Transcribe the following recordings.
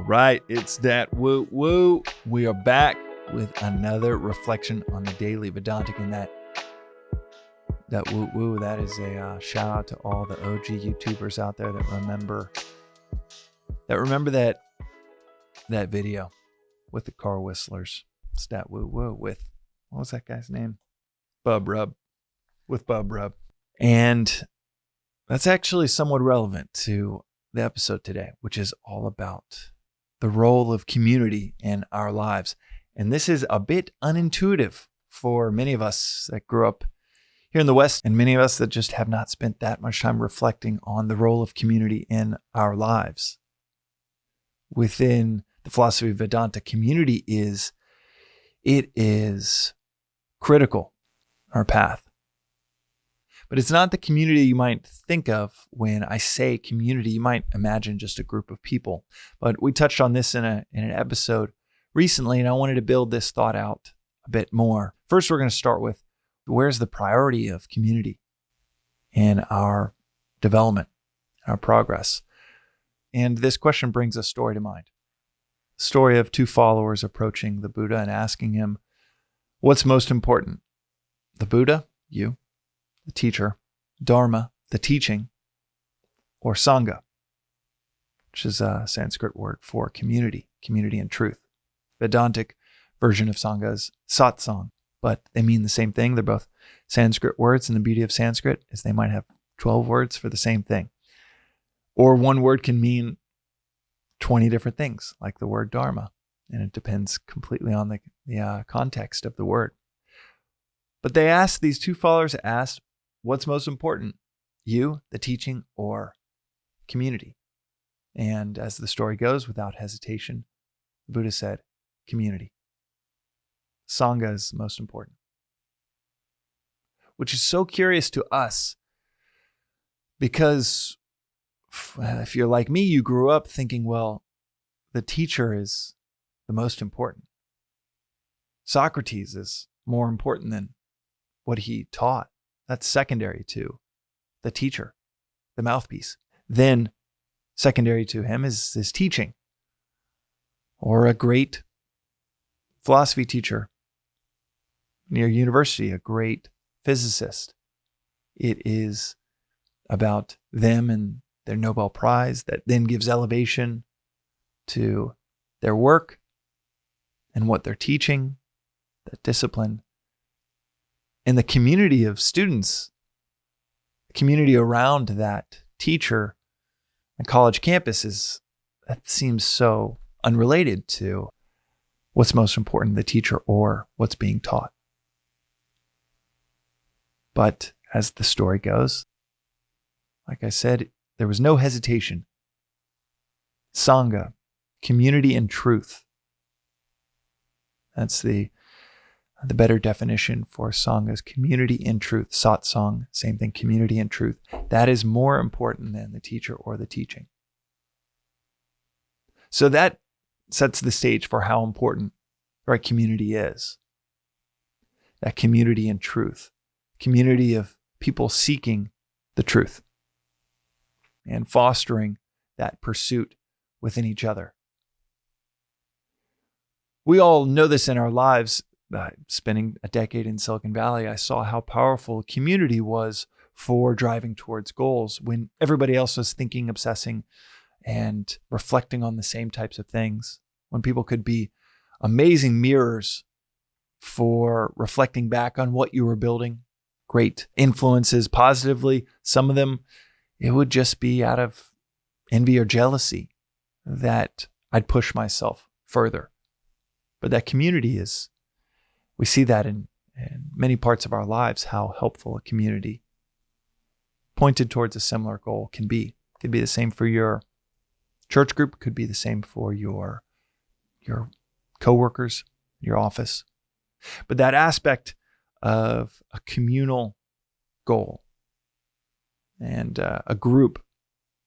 right, it's that woo woo. We are back with another reflection on the daily Vedantic, and that woo woo. That is a shout out to all the OG YouTubers out there that remember that video with the car whistlers. It's that woo woo with, what was that guy's name? Bub Rub. With Bub Rub. And that's actually somewhat relevant to the episode today, which is all about the role of community in our lives. And this is a bit unintuitive for many of us that grew up here in the West, and many of us that just have not spent that much time reflecting on the role of community in our lives. Within the philosophy of Vedanta, community is critical in our path. But it's not the community you might think of when I say community. You might imagine just a group of people. But we touched on this in an episode recently, and I wanted to build this thought out a bit more. First, we're going to start with, where's the priority of community in our development, our progress? And this question brings a story to mind. A story of two followers approaching the Buddha and asking him, what's most important? The Buddha, you, the teacher, Dharma, the teaching, or Sangha, which is a Sanskrit word for community and truth. Vedantic version of Sangha is Satsang, but they mean the same thing. They're both Sanskrit words, and the beauty of Sanskrit is they might have 12 words for the same thing. Or one word can mean 20 different things, like the word Dharma, and it depends completely on the context of the word. But these two followers asked, what's most important? You, the teaching, or community? And as the story goes, without hesitation, the Buddha said, community. Sangha is most important. Which is so curious to us, because if you're like me, you grew up thinking, well, the teacher is the most important. Socrates is more important than what he taught. That's secondary to the teacher, the mouthpiece. Then secondary to him is his teaching, or a great philosophy teacher near university, a great physicist. It is about them and their Nobel Prize that then gives elevation to their work and what they're teaching, that discipline. And the community of students, the community around that teacher on college campuses, that seems so unrelated to what's most important, the teacher or what's being taught. But as the story goes, like I said, there was no hesitation. Sangha, community and truth. That's the better definition for Sangha is community and truth. Satsang, same thing, community and truth. That is more important than the teacher or the teaching. So that sets the stage for how important community is. That community and truth. Community of people seeking the truth and fostering that pursuit within each other. We all know this in our lives. Spending a decade in Silicon Valley, I saw how powerful community was for driving towards goals when everybody else was thinking, obsessing, and reflecting on the same types of things. When people could be amazing mirrors for reflecting back on what you were building, great influences positively. Some of them, it would just be out of envy or jealousy that I'd push myself further. But that community is, we see that in many parts of our lives, how helpful a community pointed towards a similar goal can be. It could be the same for your church group, could be the same for your coworkers, your office. But that aspect of a communal goal and a group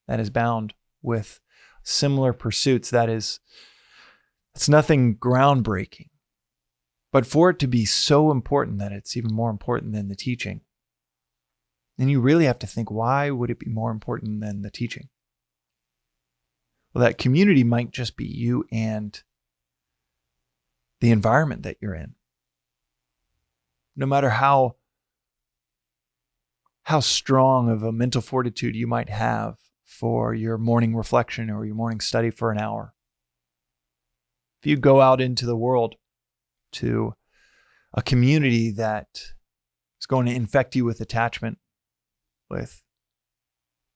that is bound with similar pursuits, it's nothing groundbreaking. But for it to be so important that it's even more important than the teaching, then you really have to think, why would it be more important than the teaching? Well, that community might just be you and the environment that you're in. No matter how strong of a mental fortitude you might have for your morning reflection or your morning study for an hour, if you go out into the world to a community that is going to infect you with attachment, with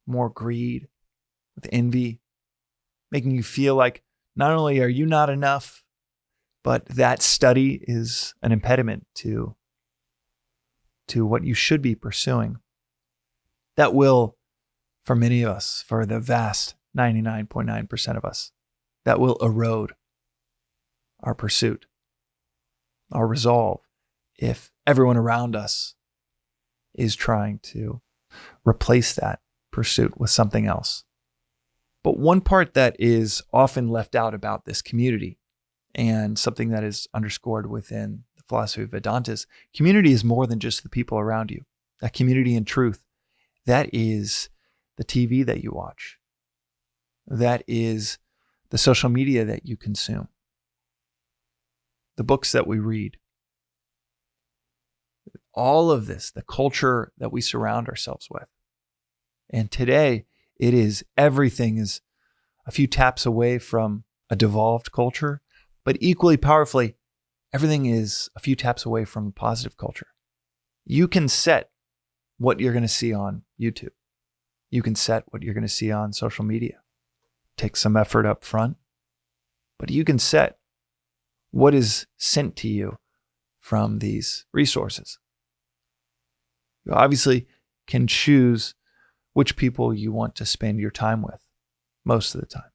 more greed, with envy, making you feel like not only are you not enough, but that study is an impediment to what you should be pursuing. That will, for many of us, for the vast 99.9% of us, that will erode our pursuit, our resolve, if everyone around us is trying to replace that pursuit with something else. But one part that is often left out about this community, and something that is underscored within the philosophy of Vedanta, is community is more than just the people around you. That community in truth, that is the TV that you watch. That is the social media that you consume. The books that we read. All of this, the culture that we surround ourselves with. And today, it is everything is a few taps away from a devolved culture, but equally powerfully, everything is a few taps away from positive culture. You can set what you're going to see on YouTube. You can set what you're going to see on social media. Take some effort up front, but you can set what is sent to you from these resources. You obviously can choose which people you want to spend your time with most of the time.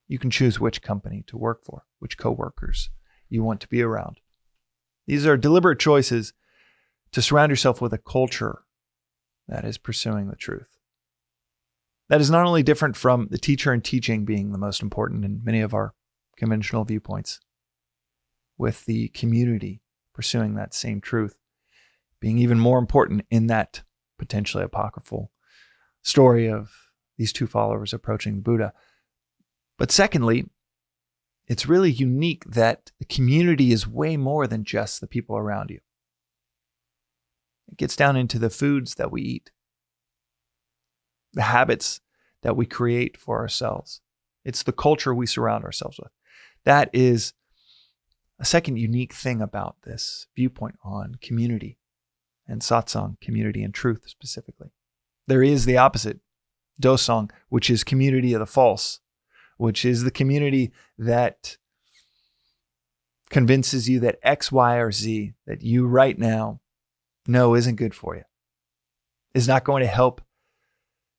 You can choose which company to work for, which coworkers you want to be around. These are deliberate choices to surround yourself with a culture that is pursuing the truth. That is not only different from the teacher and teaching being the most important in many of our conventional viewpoints, with the community pursuing that same truth being even more important in that potentially apocryphal story of these two followers approaching the Buddha. But secondly, it's really unique that the community is way more than just the people around you. It gets down into the foods that we eat, the habits that we create for ourselves. It's the culture we surround ourselves with. That is a second unique thing about this viewpoint on community and satsang, community and truth specifically. There is the opposite, dosang, which is community of the false, which is the community that convinces you that X, Y, or Z that you right now know isn't good for you, is not going to help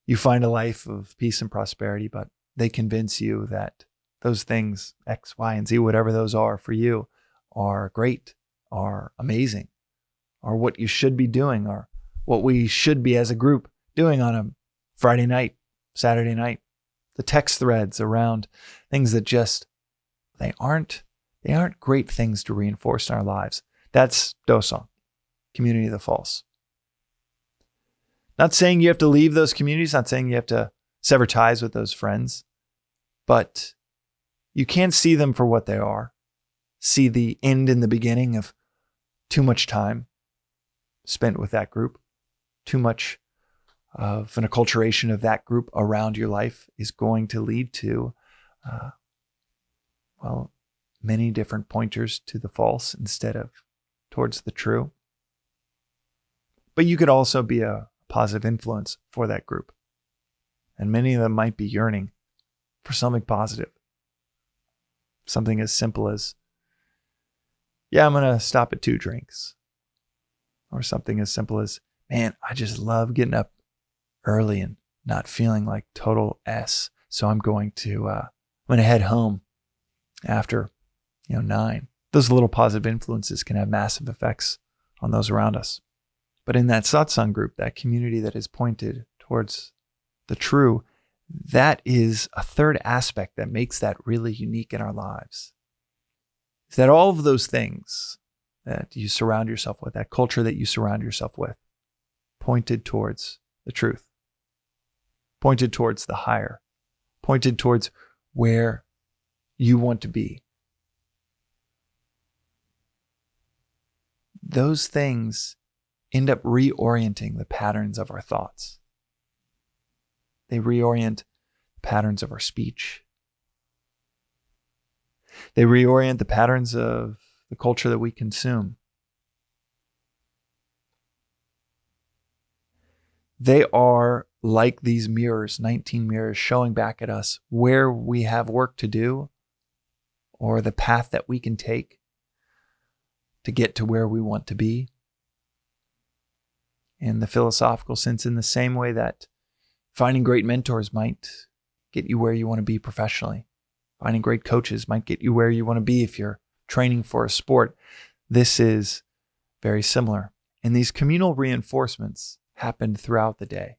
you find a life of peace and prosperity, but they convince you that those things, X, Y, and Z, whatever those are for you, are great, are amazing, are what you should be doing, or what we should be as a group doing on a Friday night, Saturday night. The text threads around things that just, they aren't great things to reinforce in our lives. That's dosang, community of the false. Not saying you have to leave those communities, not saying you have to sever ties with those friends, but you can see them for what they are. See the end and the beginning of too much time spent with that group. Too much of an acculturation of that group around your life is going to lead to, many different pointers to the false instead of towards the true. But you could also be a positive influence for that group. And many of them might be yearning for something positive. Something as simple as, I'm going to stop at 2 drinks. Or something as simple as, man, I just love getting up early and not feeling like total S. So I'm going to head home after 9. Those little positive influences can have massive effects on those around us. But in that satsang group, that community that is pointed towards the true, that is a third aspect that makes that really unique in our lives. Is that all of those things that you surround yourself with, that culture that you surround yourself with, pointed towards the truth, pointed towards the higher, pointed towards where you want to be. Those things end up reorienting the patterns of our thoughts. They reorient the patterns of our speech. They reorient the patterns of the culture that we consume. They are like these mirrors, 19 mirrors, showing back at us where we have work to do or the path that we can take to get to where we want to be. In the philosophical sense, in the same way that finding great mentors might get you where you want to be professionally. Finding great coaches might get you where you want to be if you're training for a sport. This is very similar. And these communal reinforcements happened throughout the day.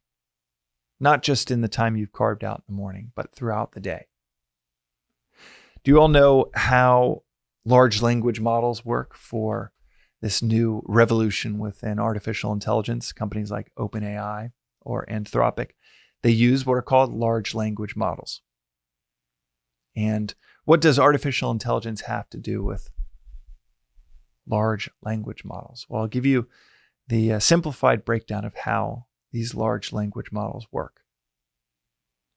Not just in the time you've carved out in the morning, but throughout the day. Do you all know how large language models work for this new revolution within artificial intelligence? Companies like OpenAI or Anthropic, they use what are called large language models. And what does artificial intelligence have to do with large language models? Well, I'll give you the simplified breakdown of how these large language models work.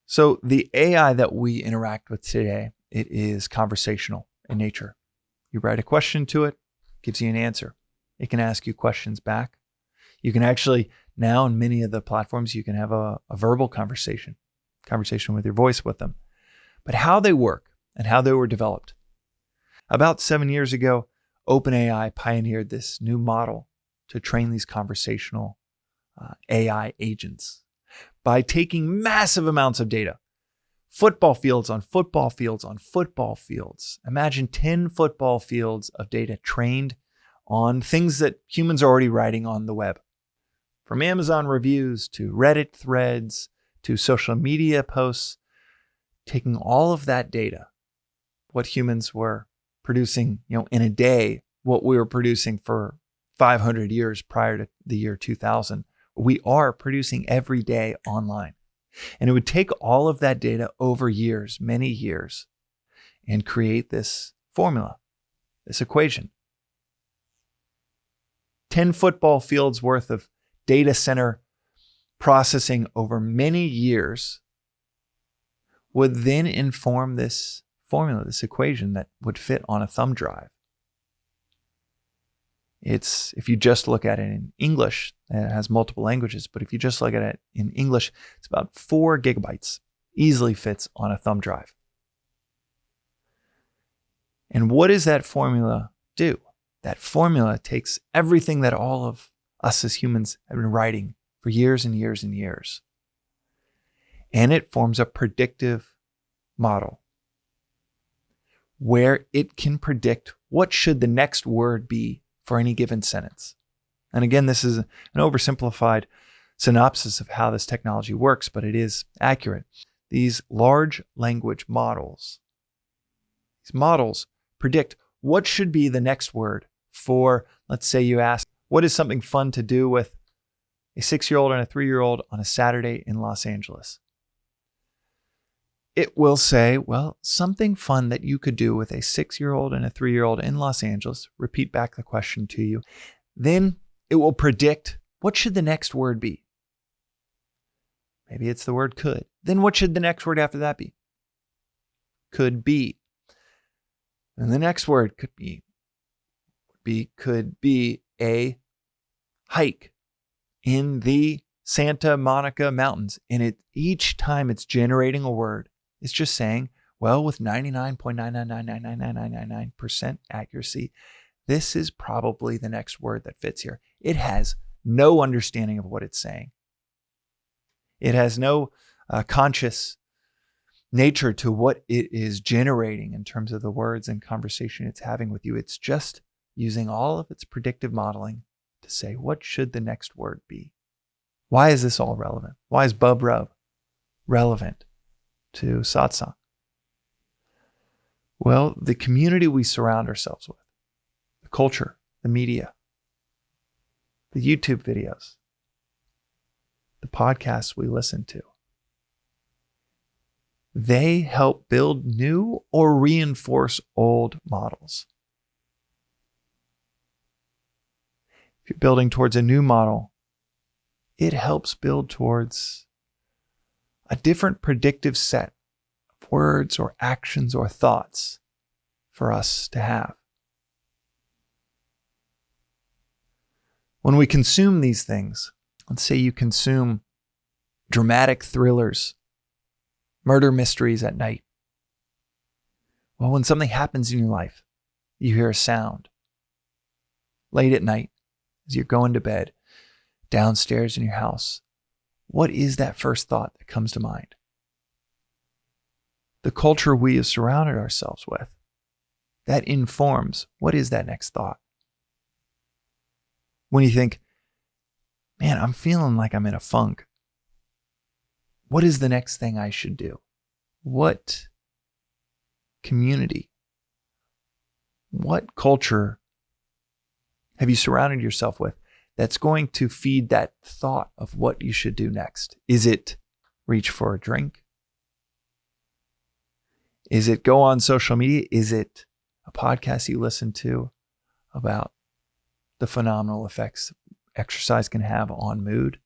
So the AI that we interact with today, it is conversational in nature. You write a question to it, gives you an answer. It can ask you questions back. You can actually, now in many of the platforms, you can have a verbal conversation with your voice with them. But how they work and how they were developed. About 7 years ago, OpenAI pioneered this new model to train these conversational AI agents by taking massive amounts of data. Football fields on football fields on football fields. Imagine 10 football fields of data trained on things that humans are already writing on the web. From Amazon reviews to Reddit threads to social media posts, taking all of that data, what humans were producing, in a day, what we were producing for 500 years prior to the year 2000, we are producing every day online. And it would take all of that data over years, many years, and create this formula, this equation. 10 football fields worth of data center processing over many years would then inform this formula, this equation that would fit on a thumb drive. If you just look at it in English, it has multiple languages, but if you just look at it in English, it's about 4 gigabytes, easily fits on a thumb drive. And what does that formula do? That formula takes everything that all of us as humans have been writing for years and years and years, and it forms a predictive model where it can predict what should the next word be for any given sentence. And again, this is an oversimplified synopsis of how this technology works, but it is accurate. These large language models, these models predict what should be the next word for, let's say you ask, what is something fun to do with a 6-year-old and a 3-year-old on a Saturday in Los Angeles? It will say, well, something fun that you could do with a 6-year-old and a 3-year-old in Los Angeles. Repeat back the question to you. Then it will predict what should the next word be. Maybe it's the word could. Then what should the next word after that be? Could be. And the next word could be a hike in the Santa Monica Mountains. And each time it's generating a word, it's just saying, well, with 99.9999999% accuracy, this is probably the next word that fits here. It has no understanding of what it's saying. It has no conscious nature to what it is generating in terms of the words and conversation it's having with you. It's just using all of its predictive modeling to say, what should the next word be? Why is this all relevant? Why is Bub Rub relevant to Satsang? Well, the community we surround ourselves with, the culture, the media, the YouTube videos, the podcasts we listen to, they help build new or reinforce old models. If you're building towards a new model, it helps build towards a different predictive set of words or actions or thoughts for us to have. When we consume these things, let's say you consume dramatic thrillers, murder mysteries at night. Well, when something happens in your life, you hear a sound late at night as you're going to bed, downstairs in your house. What is that first thought that comes to mind? The culture we have surrounded ourselves with, that informs what is that next thought. When you think, man, I'm feeling like I'm in a funk, what is the next thing I should do? What community, what culture have you surrounded yourself with that's going to feed that thought of what you should do next? Is it reach for a drink? Is it go on social media? Is it a podcast you listen to about the phenomenal effects exercise can have on mood?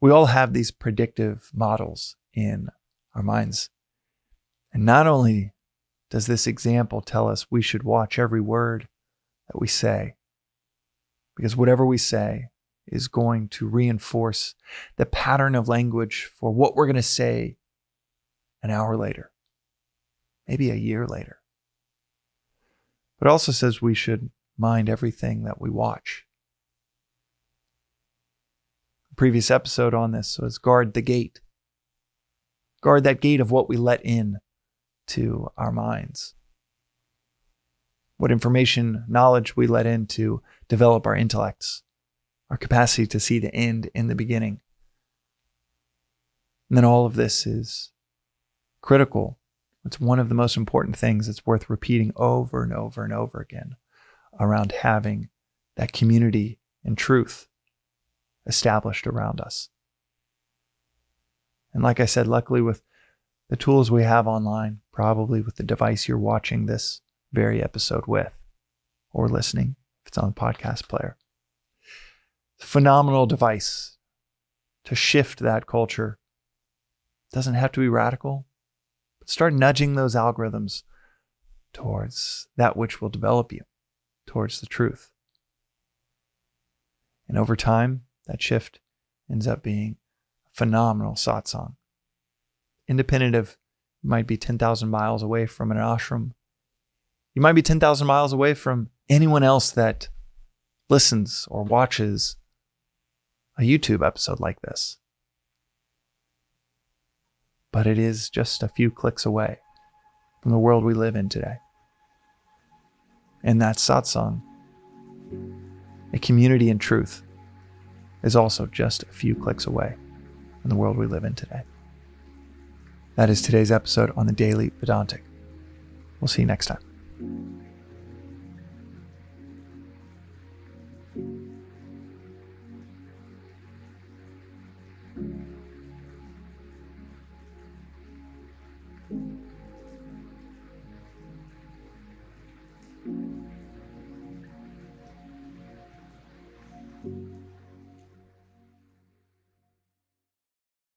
We all have these predictive models in our minds. And not only does this example tell us we should watch every word that we say, because whatever we say is going to reinforce the pattern of language for what we're going to say an hour later, maybe a year later. But it also says we should mind everything that we watch. The previous episode on this was guard the gate. Guard that gate of what we let in to our minds. What information, knowledge we let in to develop our intellects, our capacity to see the end in the beginning. And then all of this is critical. It's one of the most important things that's worth repeating over and over and over again around having that community and truth established around us. And like I said, luckily with the tools we have online, probably with the device you're watching this very episode with or listening, if it's on the podcast player, phenomenal device to shift that culture. It doesn't have to be radical. Start nudging those algorithms towards that which will develop you, towards the truth. And over time, that shift ends up being a phenomenal satsang. Independent of, you might be 10,000 miles away from an ashram. You might be 10,000 miles away from anyone else that listens or watches a YouTube episode like this. But it is just a few clicks away from the world we live in today. And that satsang, a community in truth, is also just a few clicks away from the world we live in today. That is today's episode on the Daily Vedantic. We'll see you next time.